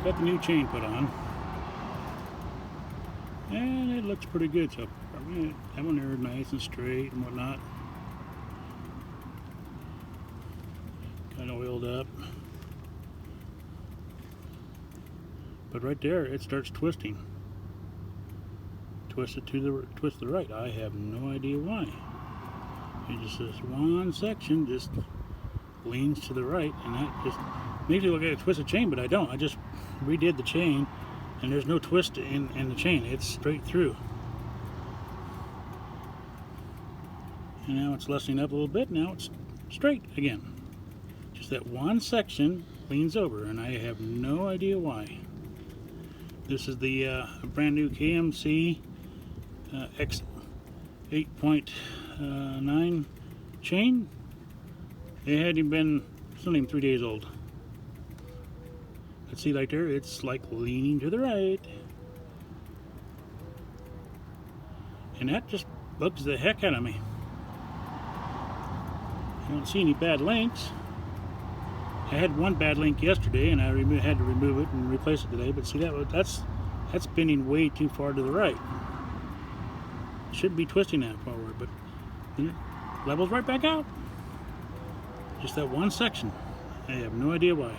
got the new chain put on, and it looks pretty good. So that one there is nice and straight and whatnot. Kind of oiled up, but right there it starts twisting. Twist to the right. I have no idea why. It just this one section just leans to the right, and that just makes me look like a twisted chain, but I don't. I just redid the chain, and there's no twist in the chain. It's straight through. And now it's lessening up a little bit. Now it's straight again. Just that one section leans over, and I have no idea why. This is the brand new KMC X8.99 chain. It hadn't been, it's not even 3 days old. Let's see, right there, it's like leaning to the right. And that just bugs the heck out of me. I don't see any bad links. I had one bad link yesterday, and I had to remove it and replace it today. But see, that's bending way too far to the right. Shouldn't be twisting that forward, but then it levels right back out. Just that one section. I have no idea why.